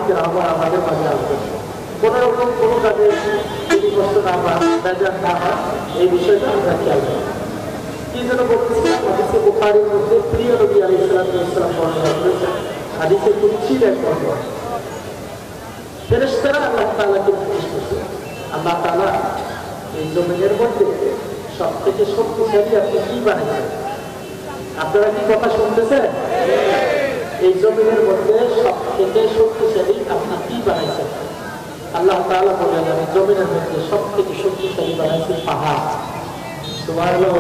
মুনাফিকের আবার আমাদের মাঝে আসবে। কোনো রকম কোনো কাজে যদি কষ্ট না হয়, বেজার না হয়, এই বিষয়টা আমরা খেয়াল করি। কি যেন বলতেছিলাম, হাদিসে বুখারীর মধ্যে প্রিয় নবী আলাইহিস সালাম বর্ণনা করেছেন, হাদিসে কুদসির এক বর্ণনা। ফেরেশতারা আল্লাহ তাআলাকে জিজ্ঞেস করছে, আল্লাহ তাআলা এই জমিনের মধ্যে সবথেকে শক্তিশালী আপনি কি বানাইছেন? আপনারা কি কথা শুনতেছেন? এই জমিনের মধ্যে সবথেকে শক্তিশালী আপনি কি বানাইছেন? আল্লাহ তাআলা বলেন, আমি জমিনের মধ্যে সবথেকে শক্তিশালী বানাইছি পাহাড়। সুবহানাল্লাহ।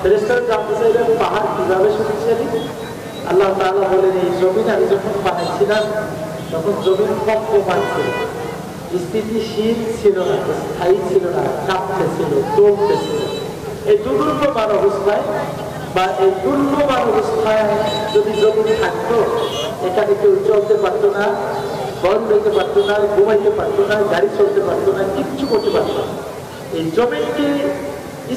ফেরেশতারা জানতে চাইলেন পাহাড় কিভাবে শক্তিশালী? আল্লাহ তাআলা বলেন, এই জমিন আমি যখন বানাইছিলাম তখন জমিন কম্পমান ছিল, স্থিতিশীল ছিল না, স্থায়ী ছিল না, কাঁপতেছিল, চলতেছিল। এই দুর্বলমান অবস্থায় বা এই দুর্বলমান অবস্থায় যদি জমিন থাকতো, এখানে কেউ চলতে পারতো না, বন্ধ হইতে পারতো না, ঘুমাইতে পারতো না, গাড়ি চলতে পারতো না, কিচ্ছু করতে পারতো না। এই জমিনকে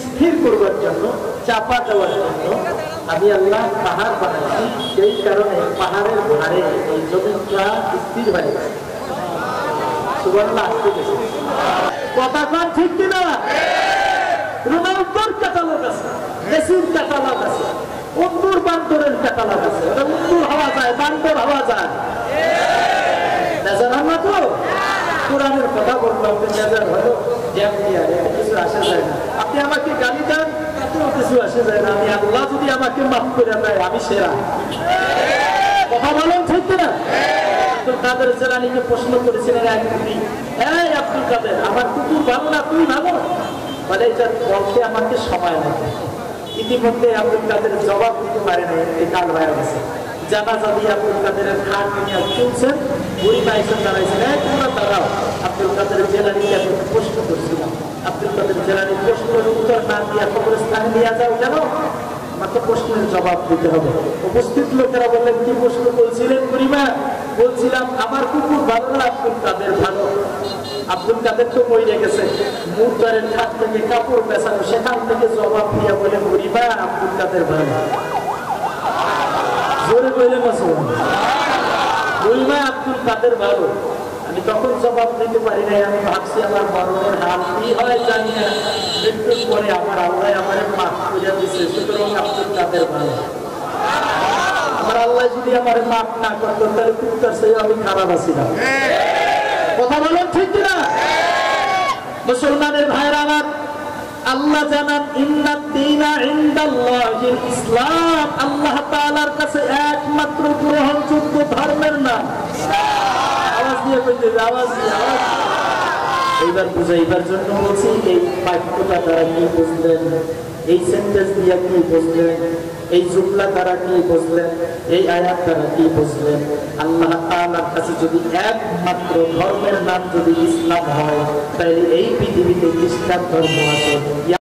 স্থির করবার জন্য, চাপা দেওয়ার জন্য আমি আল্লাহ পাহাড় বানাইছি। সেই কারণে পাহাড়ের ভারে এই জমিনটা স্থির হয়ে গেছে। সুবহানাল্লাহ। আসতে গেছে কথা কন ঠিক কিনা? রোনালদোর ক্যাটালগ আছে, মেসির ক্যাটালগ আছে, উন্দুর বান্দরের ক্যাটালগ আছে। উন্দুর হওয়া যায়, বান্দর হওয়া যায়। নেজার না তো কোরআনের কথা বললাম, নেজার হলো কিছু আসে যায় না। আপনি আমাকে গালি দেন, তাতেও কিছু আসে যায় না। আমি আল্লাহ যদি আমাকে মাফ করে দেয়, আমি সেরা। কথা বলেন ঠিক কিনা? আব্দুল কাদের জিলানীকে প্রশ্ন করেছিলেন এক ব্যক্তি, এই আব্দুল কাদের, আমার কুকুর ভালো না তুই ভালো? বলে এটা বলতে আমাকে সময় লাগে। ইতিমধ্যে আব্দুল কাদের জবাব দিতে পারে না, ইন্তেকাল হয়ে গেছে। জানাজা দিয়ে আব্দুল কাদেরের খাট নিয়ে চলছেন, বুড়ি মাইসেন দাঁড়াইছেন, তোমরা দাঁড়াও। আব্দুল কাদের জিলানীকে আমি প্রশ্ন করছিলাম, আব্দুল কাদের জিলানীর প্রশ্নের উত্তর না দিয়ে কবরস্থানে নিয়ে যাও কেন? আমাকে প্রশ্নের জবাব দিতে হবে। উপস্থিত লোকেরা বললেন, কি প্রশ্ন বলছিলেন বুড়িমা? বলছিলাম আমার কুকুর ভালো না আব্দুল কাদের ভালো? আব্দুল কাদের তো মরে গেছে, মুরদারের খাট থেকে কাপড় পেছানো, সেখান থেকে জবাব দিয়া বলে, বুড়িমা আব্দুল কাদের ভালো। জোরে বললেন বুড়িমা আব্দুল কাদের ভালো। আমি তখন জবাব দিতে পারি নাই। আমি ভাবছি আমার মরণের হাল কি হয় জানি না, মৃত্যুর পরে আমার আল্লাহ আমার মাফ করে দিচ্ছে, সুতরাং আব্দুল কাদের ভালো। আমার আল্লাহ যদি আমার মাফ না করতো, তাহলে কুত্তার চেয়ে আমি খারাপ আছি না। কথা বলেন ঠিক কিনা? মুসলমানের ভাইরা আমার, আল্লাহ জানান, ইন্নাদ দীনা ইনদাল্লাহিল ইসলাম, আল্লাহ তাআলার কাছে একমাত্র গ্রহণযোগ্য ধর্মের নাম। আওয়াজ দিয়ে বলতে, আওয়াজ দিয়ে, আওয়াজ। এইবার বুঝাইবার জন্য বলছি, এই বাক্যটা দ্বারা কি বুঝলেন? এই সেন্টেন্স দিয়ে কি বুঝলেন? এই জুমলা দ্বারা কি বুঝলেন? এই আয়াত দ্বারা কি বুঝলেন? আল্লাহ তাআলার কাছে যদি একমাত্র ধর্মের নাম যদি ইসলাম হয়, তাহলে এই পৃথিবীতে খ্রিস্টান ধর্ম আছে।